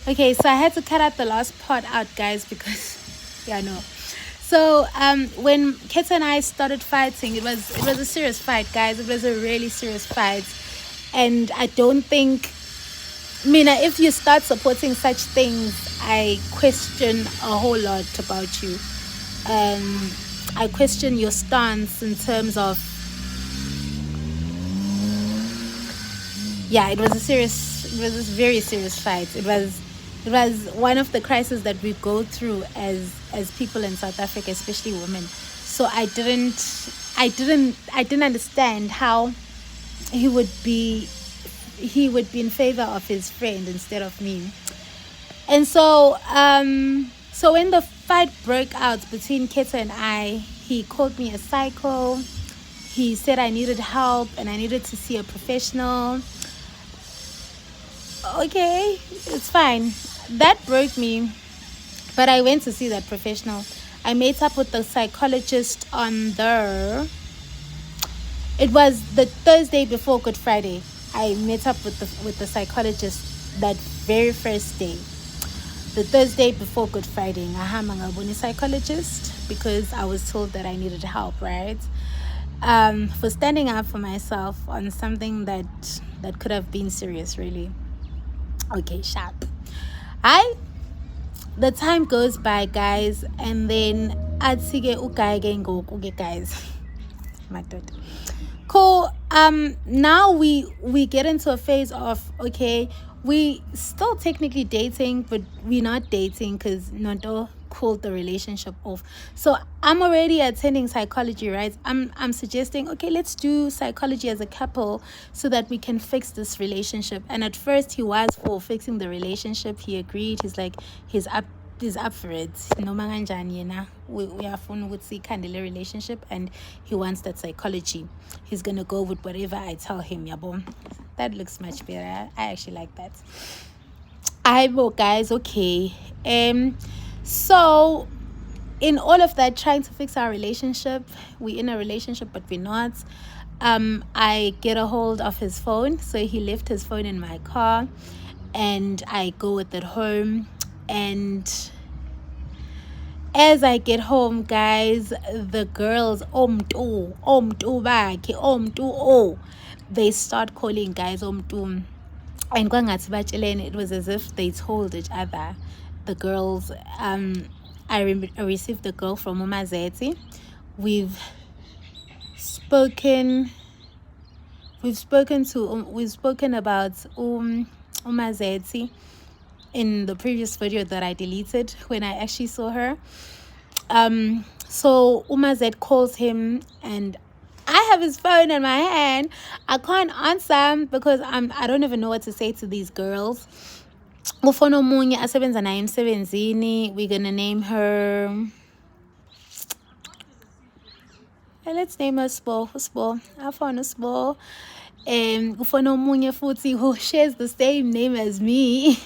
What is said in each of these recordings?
Okay, so I had to cut out the last part out, guys, because yeah, no. So when Keta and I started fighting, it was a serious fight, guys. It was a really serious fight, and I don't think, Mina, if you start supporting such things, I question a whole lot about you. I question your stance in terms of, yeah, it was a very serious fight. It was one of the crises that we go through as people in South Africa, especially women. So I didn't understand how he would be he would be in favor of his friend instead of me. And so when the fight broke out between Keta and I, he called me a psycho. He said I needed help and I needed to see a professional. Okay, it's fine. That broke me, but I went to see that professional. I met up with the psychologist on it was the Thursday before Good Friday. I met up with the psychologist that very first day. The Thursday before Good Friday, ngahamba ngabona psychologist because I was told that I needed help, right? For standing up for myself on something that could have been serious, really. Okay, sharp. I The time goes by, guys, and then atsike ugaige ngoku, guys. My god. Cool. Now we get into a phase of, okay, we still technically dating, but we're not dating because Noto called the relationship off. So I'm already attending psychology, right? I'm suggesting, okay, let's do psychology as a couple so that we can fix this relationship. And at first he was for fixing the relationship. He agreed. He's up for it. Noma kanjani yena uyafuna ukuthi ikhandele relationship, and he wants that psychology. He's gonna go with whatever I tell him, yabo. That looks much better. I actually like that. Well, guys, okay. So in all of that, trying to fix our relationship, we're in a relationship but we're not. I get a hold of his phone. So he left his phone in my car and I go with it home. And as I get home, guys, the girls, they start calling, guys, and it was as if they told each other. The girls, I received the girl from Umazeti. We've spoken about Umazeti in the previous video that I deleted when I actually saw her. So Umazet calls him and I have his phone in my hand. I can't answer because I don't even know what to say to these girls. We're gonna name her, let's name her Spo. I found a Spo. Who shares the same name as me.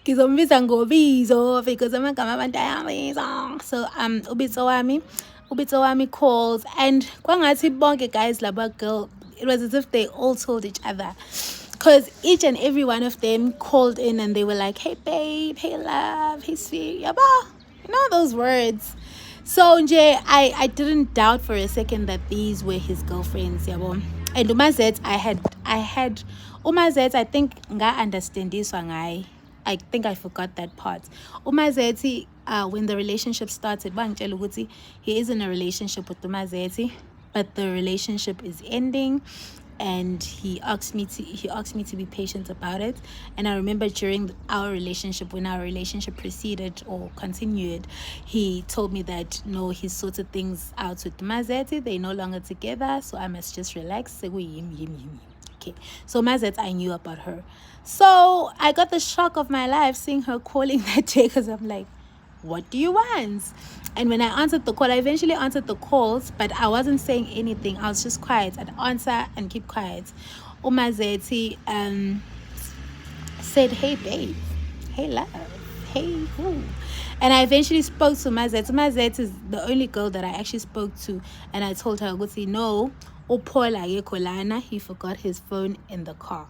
Ngizombiza ngobizo because amagama abantu ayabiza. So ubitso wami calls, and kwangathi bonke guys laba girl, it was as if they all told each other, because each and every one of them called in and they were like, hey babe, hey love, hey sweet, yaba, those words. So I didn't doubt for a second that these were his girlfriends, yabo. And Umazet, I had Umazet, I think nga understand this one. I think I forgot that part. Umazeti, when the relationship started, he is in a relationship with Umazeti, but the relationship is ending, and he asked me to be patient about it. And I remember during our relationship, when our relationship proceeded or continued, he told me that no, he sorted things out with Mazeti. They're no longer together, so I must just relax. Okay, so Mazet, I knew about her. So I got the shock of my life seeing her calling that day, because I'm like, what do you want? And when I answered the call, I eventually answered the calls, but I wasn't saying anything. I was just quiet. I'd answer and keep quiet. Umazeti said, hey babe, hey love, hey who? And I eventually spoke to Mazet. Mazet is the only girl that I actually spoke to, and I told her, no, he forgot his phone in the car.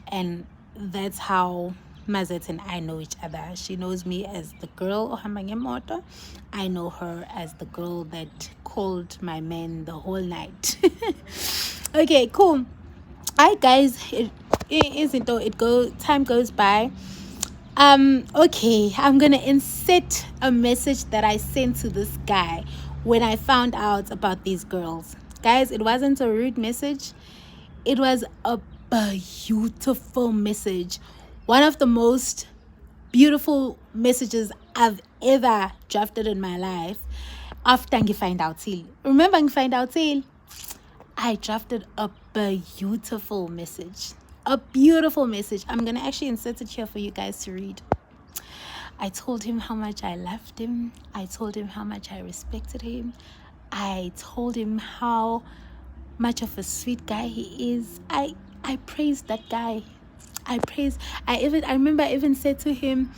And that's how Mazet and I know each other. She knows me as the girl ohamba ngemoto. I know her as the girl that called my man the whole night. Okay, cool. Hi guys, time goes by. Okay, I'm gonna insert a message that I sent to this guy when I found out about these girls. Guys, it wasn't a rude message. It was a beautiful message. One of the most beautiful messages I've ever drafted in my life. After I find out till. Remember I find out till? I drafted a beautiful message. A beautiful message. I'm going to actually insert it here for you guys to read. I told him how much I loved him. I told him how much I respected him. I told him how much of a sweet guy he is. I praised that guy. I remember I even said to him,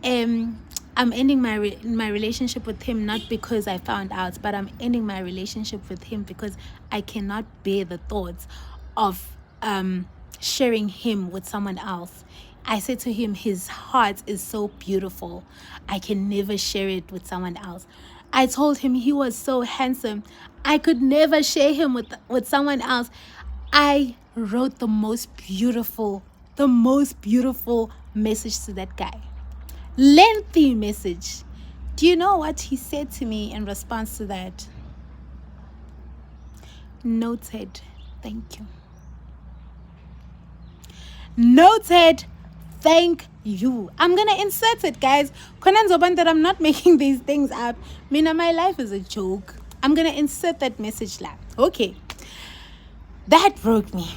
I'm ending my relationship with him not because I found out, but I'm ending my relationship with him because I cannot bear the thoughts of sharing him with someone else. I said to him, his heart is so beautiful. I can never share it with someone else. I told him he was so handsome. I could never share him with someone else. I wrote the most beautiful message to that guy. Lengthy message. Do you know what he said to me in response to that? Noted. Thank you. Noted. Thank you. I'm gonna insert it, guys. That I'm not making these things up. My life is a joke. I'm gonna insert that message lab. Okay. That broke me.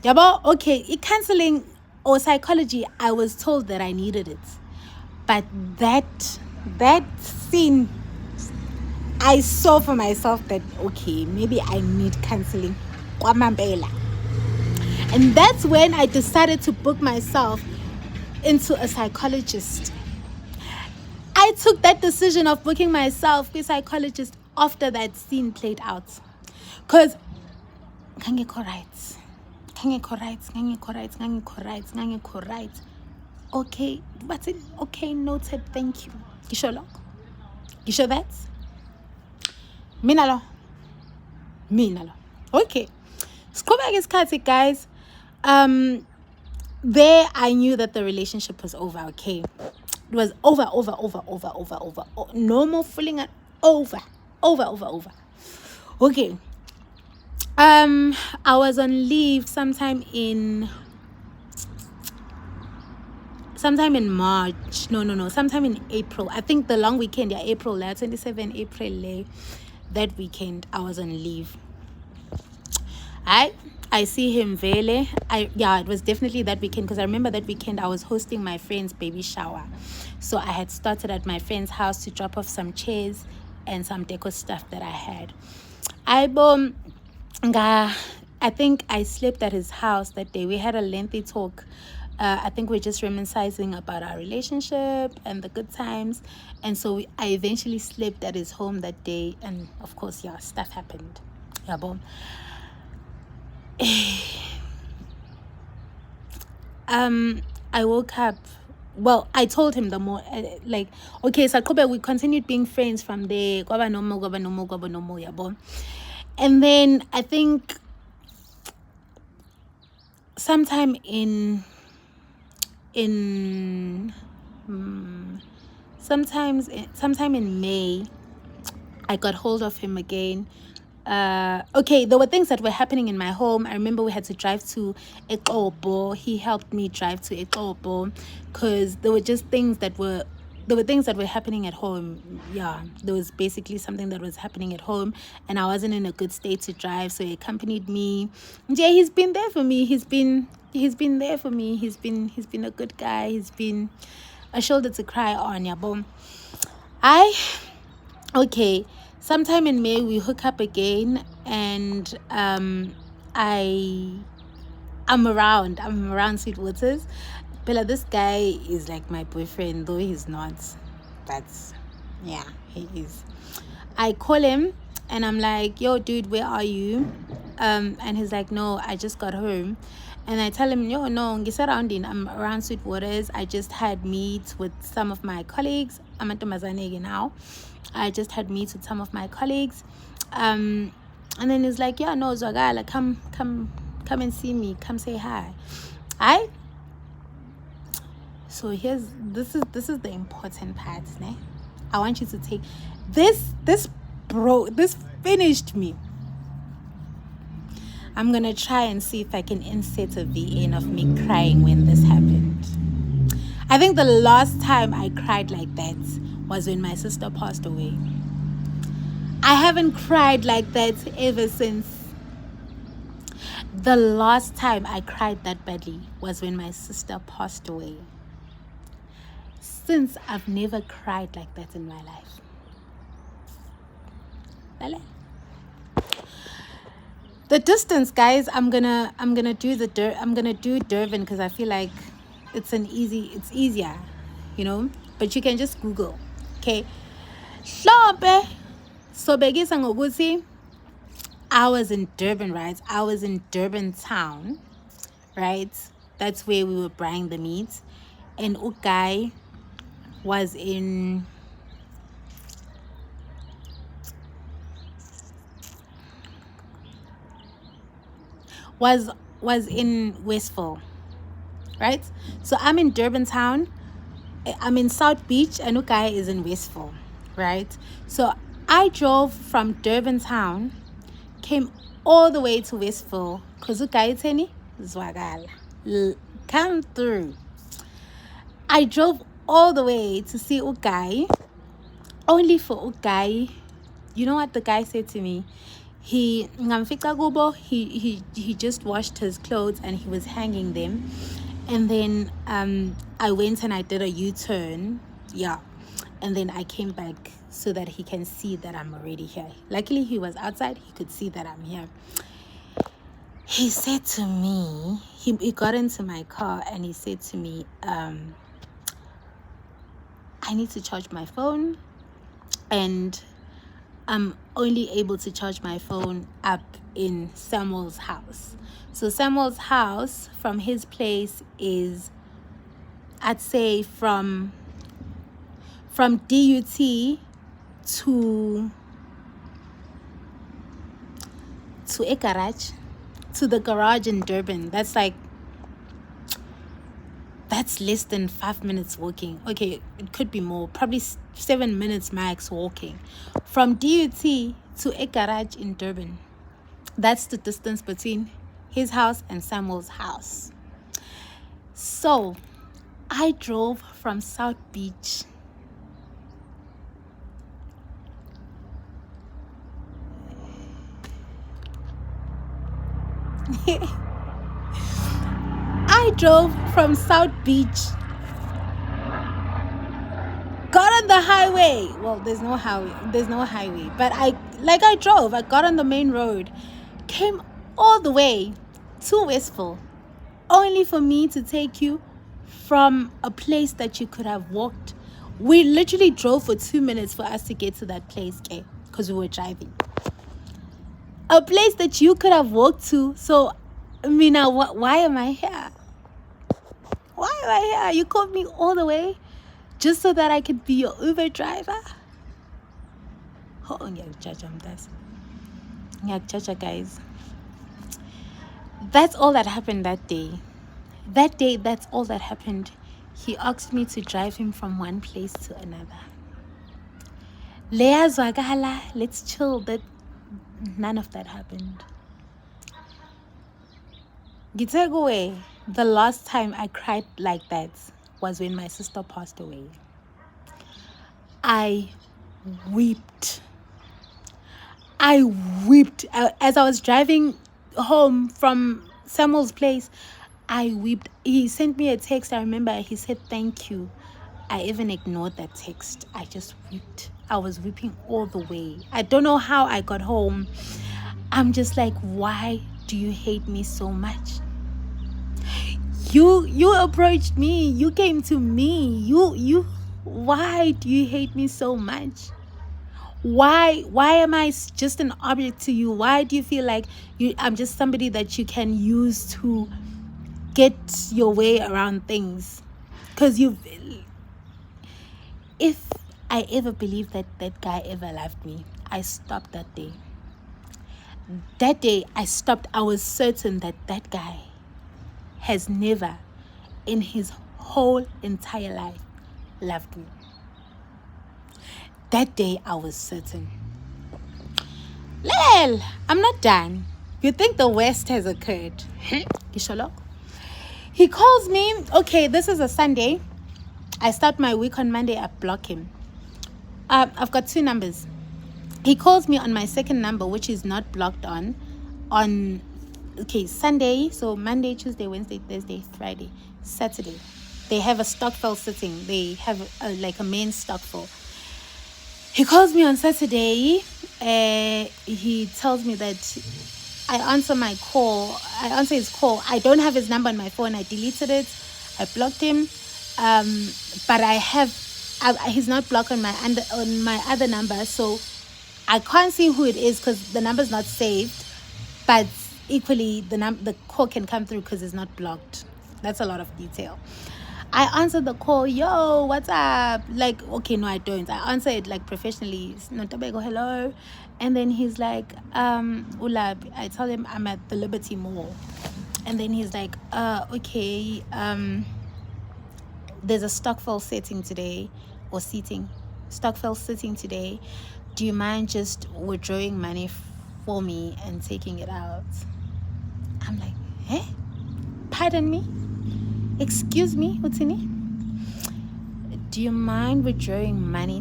Okay, counseling or psychology, I was told that I needed it. But that scene, I saw for myself that, okay, maybe I need counseling. And that's when I decided to book myself into a psychologist. I took that decision of booking myself a psychologist after that scene played out. Because, okay, but okay, noted, thank you. You sure that? Minalo. Okay. Skoba is Kati, guys. There I knew that the relationship was over, okay? It was over. No more fooling it. Over. Okay. I was on leave sometime in March. No, sometime in April. I think the long weekend, April, 27 April, that weekend I was on leave. I see him vele. It was definitely that weekend because I remember that weekend I was hosting my friend's baby shower. So I had started at my friend's house to drop off some chairs and some deco stuff that I had. I think I slept at his house that day. We had a lengthy talk. I think we're just reminiscing about our relationship and the good times. And so I eventually slept at his home that day. And of course, stuff happened. I woke up. Well, I told him the more okay, so we continued being friends from there. And then I think sometime in May, I got hold of him again. Okay, there were things that were happening in my home. I remember we had to drive to Ekobo. He helped me drive to Ekobo because there were things that were happening at home. There was basically something that was happening at home and I wasn't in a good state to drive, so he accompanied me. He's been there for me. He's been there for me. He's been a good guy. He's been a shoulder to cry on. Okay, sometime in May we hook up again and I'm around Sweet Waters. Bella, this guy is like my boyfriend, though he's not. He is. I call him and I'm like, yo dude, where are you? And he's like, no, I just got home. And I tell him, no, I'm around Sweet Waters. I just had meet with some of my colleagues. I'm at Mazanegi now. I just had meet with some of my colleagues. And then he's like, yeah, no, Zwagala, come and see me. Come say hi. So this is the important part, ne? I want you to take this finished me. I'm gonna try and see if I can insert a VN of me crying when this happened. I think the last time I cried like that was when my sister passed away. I haven't cried like that ever since. The last time I cried that badly was when my sister passed away. Since, I've never cried like that in my life. Lale. The distance, guys, I'm gonna do Durban because I feel like it's easier, you know. But you can just Google, okay? Hlombe. So begisa ngokuthi I was in Durban, right? I was in Durban town, right? That's where we were buying the meat, and Ugai was in Westville, right? So I'm in Durban town, I'm in South Beach, and Ukai is in Westville, right? So I drove from Durban town, came all the way to Westville, because Ukai teni Zwagala come through. I drove all the way to see Ukai, only for Ukai. You know what the guy said to me? He just washed his clothes and he was hanging them, and then I went and I did a U-turn, yeah, and then I came back so that he can see that I'm already here. Luckily he was outside, he could see that I'm here. He said to me, he got into my car and he said to me, I need to charge my phone, and I'm only able to charge my phone up in Samuel's house. So Samuel's house from his place is, I'd say, from DUT to a garage, to the garage in Durban. That's less than 5 minutes walking. Okay, it could be more, probably 7 minutes max walking from DUT to a garage in Durban. That's the distance between his house and Samuel's house. So I drove from South Beach I drove from South Beach, got on the highway. Well, there's no highway, but I got on the main road, came all the way to Westville, only for me to take you from a place that you could have walked. We literally drove for 2 minutes for us to get to that place, okay? Because we were driving. A place that you could have walked to. So, Mina, why am I here? Why am I here? You called me all the way just so that I could be your Uber driver? Oh, guys. That's all that happened that day. That day, that's all that happened. He asked me to drive him from one place to another. Leah Zwagala, let's chill. That none of that happened. Gitegwe, the last time I cried like that was when my sister passed away. I wept. As I was driving home from Samuel's place. I wept. He sent me a text. I remember he said thank you. I even ignored that text. I just wept. I was weeping all the way. I don't know how I got home. I'm just like, why do you hate me so much? You approached me. You came to me. Why do you hate me so much? Why am I just an object to you? Why do you feel like I'm just somebody that you can use to get your way around things? Because if I ever believed that that guy ever loved me, I stopped that day. That day I stopped. I was certain that that guy has never in his whole entire life loved me. That day I was certain. Lel, I'm not done. You think the worst has occurred? Kisholok. He calls me. Okay, this is a Sunday. I start my week on Monday. I block him. I've got 2 numbers. He calls me on my second number, which is not blocked on Sunday. So Monday, Tuesday, Wednesday, Thursday, Friday, Saturday. They have a Stockfell sitting. They have like a main Stockfell. He calls me on Saturday. He tells me that I answer his call. I don't have his number on my phone. I deleted it. I blocked him. But he's not blocked on my other number, so I can't see who it is because the number's not saved. But equally, the call can come through because it's not blocked. That's a lot of detail. I answered the call. Yo, what's up? Like, okay, no, I don't. I answer it like professionally. Notabego, hello. And then he's like, Ulab. I tell him I'm at the Liberty Mall. And then he's like, okay, there's a Stockfell sitting today, or seating. Stockfell sitting today. Do you mind just withdrawing money for me and taking it out? I'm like, eh? Pardon me? Excuse me, Utini? Do you mind withdrawing money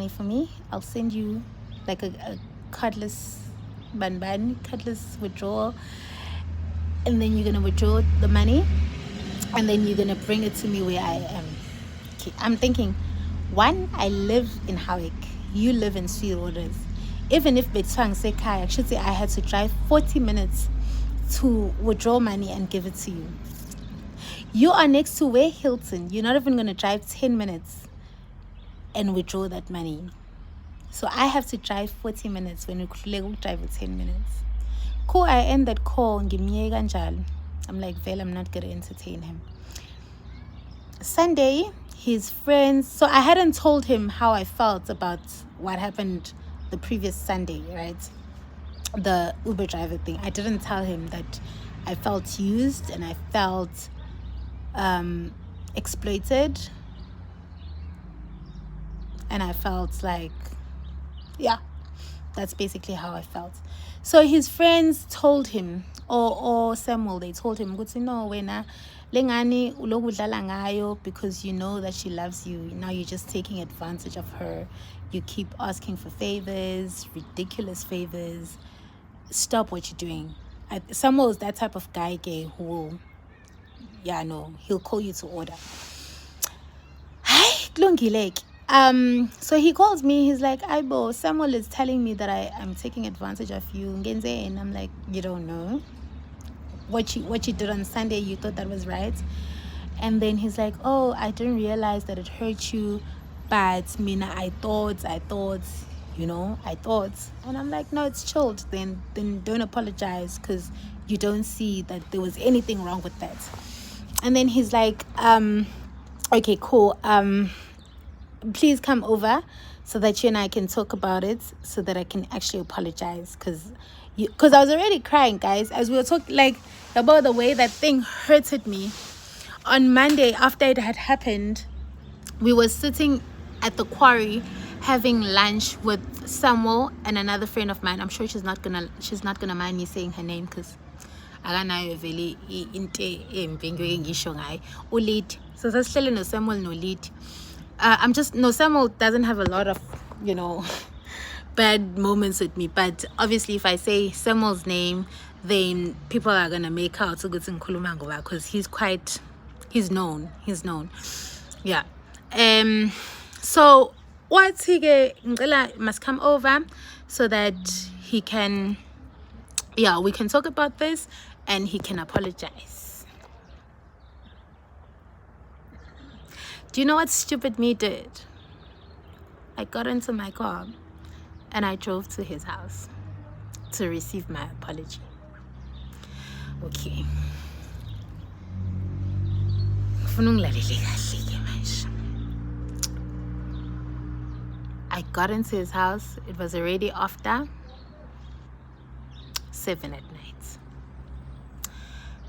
for me? I'll send you like a cardless cardless withdrawal, and then you're gonna withdraw the money, and then you're gonna bring it to me where I am. Okay, I'm thinking, one, I live in Howick, you live in Sweet Waters. Even if Betswang Sekai, I should say I had to drive 40 minutes to withdraw money and give it to you. You are next to where Hilton. You're not even going to drive 10 minutes and withdraw that money. So I have to drive 40 minutes when we could drive 10 minutes. Cool, I end that call. I'm like, well, I'm not going to entertain him. Sunday, his friends. So I hadn't told him how I felt about what happened the previous Sunday, right? The Uber driver thing. I didn't tell him that I felt used and I felt exploited, and I felt like, yeah, that's basically how I felt. So his friends told him, or Samuel, they told him, no, wena lengani ulokudlala ngayo, because you know that she loves you. Now you're just taking advantage of her. You keep asking for favors, ridiculous favors. Stop what you're doing. Samuel is that type of guy who will, he'll call you to order. Hi, Glungilek. So he calls me. He's like, Aibo, Samuel is telling me that I'm taking advantage of you. And I'm like, you don't know what you did on Sunday. You thought that was right. And then he's like, oh, I didn't realize that it hurt you, but Mina, I thought. And I'm like, no, it's chilled. Then don't apologize, because you don't see that there was anything wrong with that. And then he's like, okay, cool. Please come over so that you and I can talk about it, so that I can actually apologize, because I was already crying, guys, as we were talking like about the way that thing hurted me. On Monday, after it had happened, we were sitting at the quarry having lunch with Samuel and another friend of mine. I'm sure she's not gonna mind me saying her name, because so that's still no Samuel, no lead. Samuel doesn't have a lot of bad moments with me, but obviously if I say Samuel's name, then people are gonna make out to go to Nkulumango, because he's known. Yeah. So what he must come over so that he can, we can talk about this and he can apologize. Do you know what stupid me did? I got into my car and I drove to his house to receive my apology. Okay. I got into his house. It was already after 7 at night.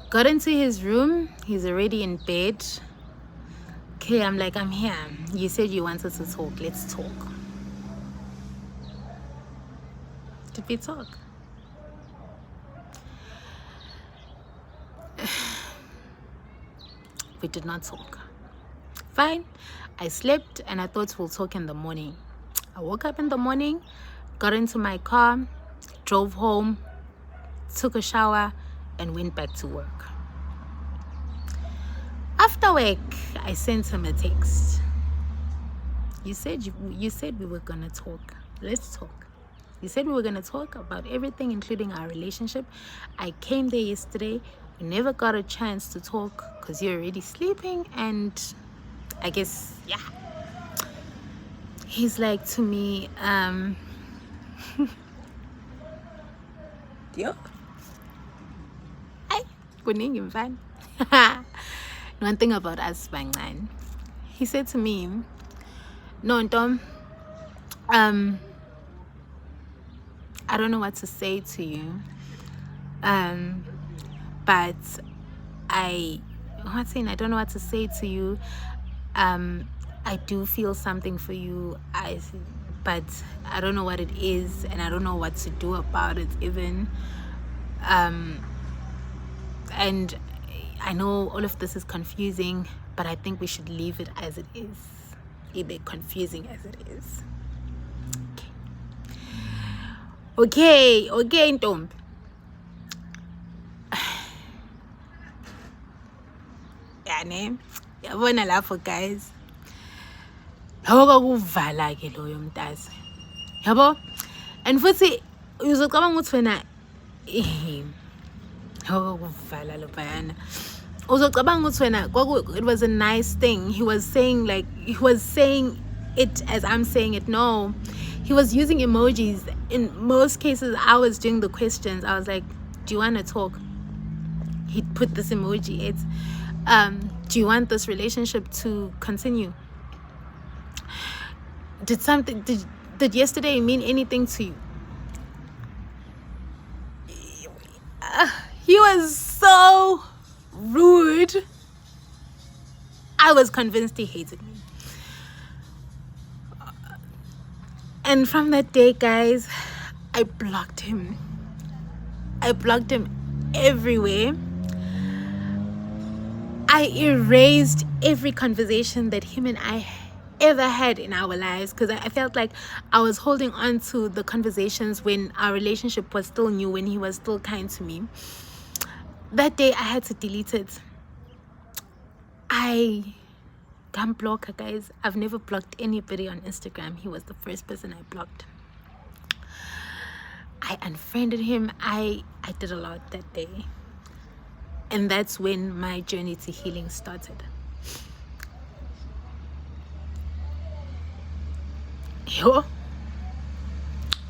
Got into his room. He's already in bed. Okay, I'm like, I'm here. You said you wanted to talk. Let's talk. Did we talk? We did not talk. Fine. I slept and I thought we'll talk in the morning. I woke up in the morning, got into my car, drove home, took a shower, and went back to work. After work, I sent him a text. You said we were gonna talk. Let's talk. You said we were gonna talk about everything, including our relationship. I came there yesterday. We never got a chance to talk because you're already sleeping, and I guess, yeah. He's like to me, yo, ay, kuningi mfana. One thing about us, Banglan, he said to me, no, Tom, I don't know what to say to you, but I don't know what to say to you. I do feel something for you, but I don't know what it is, and I don't know what to do about it even. And I know all of this is confusing, but I think we should leave it as it is. Even confusing as it is. Okay, Ntombi. Yabona lapho guys. Loko kuvala ke loyo mntazi. Yabo? And futhi uzocabanga ukuthi wena kuvala lo bayana. Uzocabanga ukuthi wena it was a nice thing. He was saying it as I'm saying it. No. He was using emojis. In most cases I was doing the questions. I was like, do you want to talk? He put this emoji. It's do you want this relationship to continue? Did yesterday mean anything to you? He was so rude. I was convinced he hated me. And from that day, guys, I blocked him. I blocked him everywhere. I erased every conversation that him and I ever had in our lives, because I felt like I was holding on to the conversations when our relationship was still new, when he was still kind to me. That day I had to delete it. I can't block her, guys. I've never blocked anybody on Instagram. He was the first person I blocked. I unfriended him. I did a lot that day. And that's when my journey to healing started. Yo,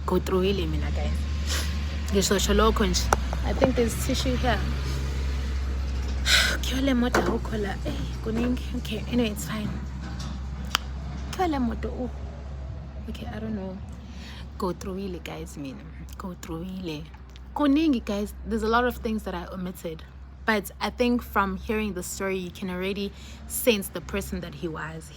go through healing, mina guys. I think there's tissue here. Okay, anyway, it's fine. Okay, I don't know. Go through healing, guys. Go through healing. Guys, there's a lot of things that I omitted. But I think from hearing the story, you can already sense the person that he was.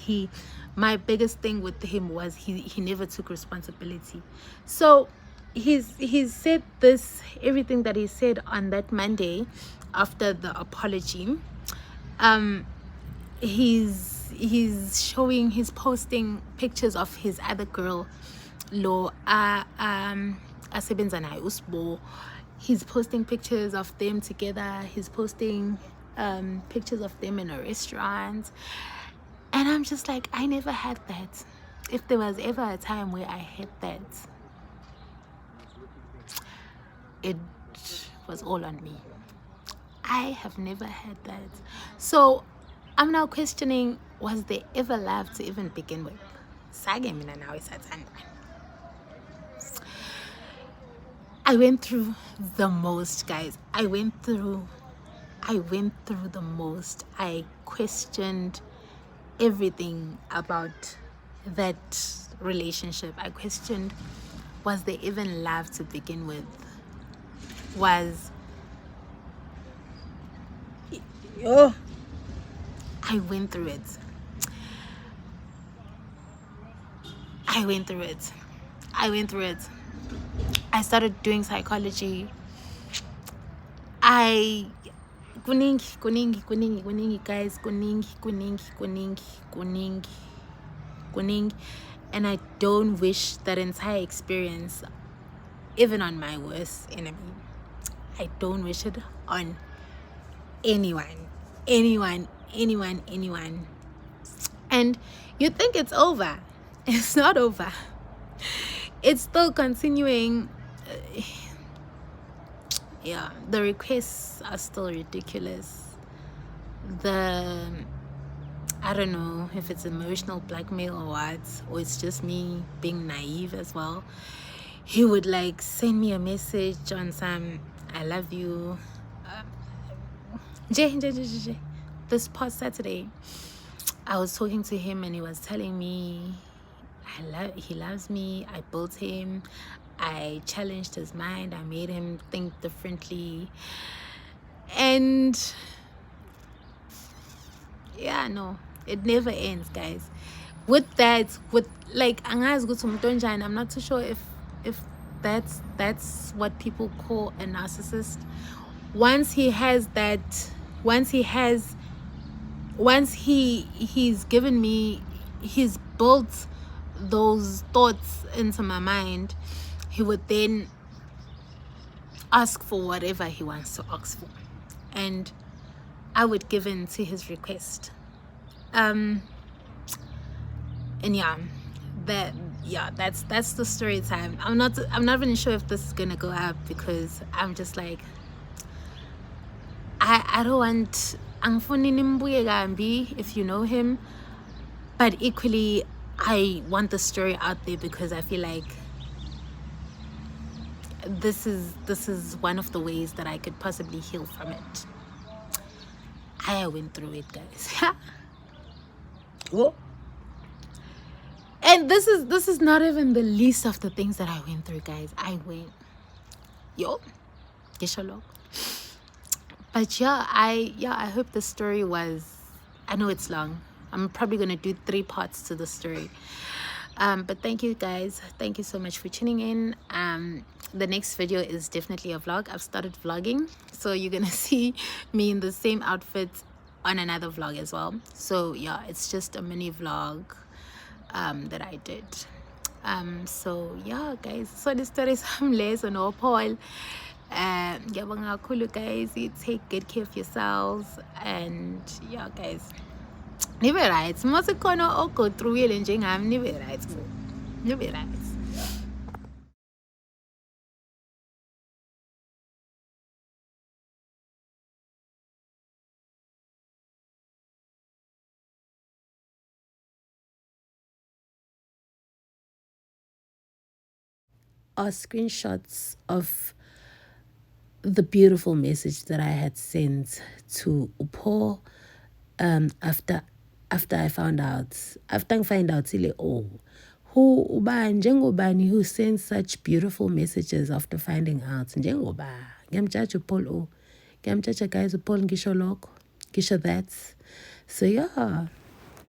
My biggest thing with him was he never took responsibility. So he's said this, everything that he said on that Monday after the apology. He's posting pictures of his other girl, Usbo. He's posting pictures of them together. He's posting pictures of them in a restaurant. And I'm just like, I never had that. If there was ever a time where I had that, it was all on me. I have never had that. So I'm now questioning, was there ever love to even begin with? Sage mina nawe sathandwa. I went through the most, guys. I went through the most. I questioned everything about that relationship. I questioned, was there even love to begin with? I went through it. I went through it. I started doing psychology. Kuningi, guys, kuningi. And I don't wish that entire experience, even on my worst enemy. I don't wish it on anyone. And you think it's over. It's not over. It's still continuing. Yeah, the requests are still ridiculous. I don't know if it's emotional blackmail or what, or it's just me being naive as well. He would like send me a message on some, I love you. This past Saturday, I was talking to him and he was telling me he loves me. I built him. I challenged his mind. I made him think differently. And yeah, no, it never ends, guys. With like angazi ukuthi umuntu onjani, I'm not too sure if that's what people call a narcissist. Once he's given me, he's built those thoughts into my mind, he would then ask for whatever he wants to ask for, and I would give in to his request. And that's the story time. I'm not even sure if this is gonna go up, because I'm just like, I don't want angifuni nimbuye kambi if you know him, but equally I want the story out there because I feel like this is one of the ways that I could possibly heal from it. I went through it, guys. Whoa. And this is not even the least of the things that I went through, guys. I went but I hope the story was, I know it's long. I'm probably gonna do 3 parts to the story. But thank you, guys. Thank you so much for tuning in. The next video is definitely a vlog. I've started vlogging, so you're gonna see me in the same outfit on another vlog as well. So yeah, it's just a mini vlog that I did. So yeah, guys, so the story is less on all Paul. Ngiyabonga kakhulu, guys. You take good care of yourselves, and yeah, guys, nibe right. Mase khona o go through ile njengami, nibe right. Nibe right. Are screenshots of the beautiful message that I had sent to Upo after I found out. After I find out who ubani who sends such beautiful messages after finding out. Njengoba ngiyamjaja uPaul, ngiyamjaja, guys, uPaul ngisho lokho, ngisho that. So yeah.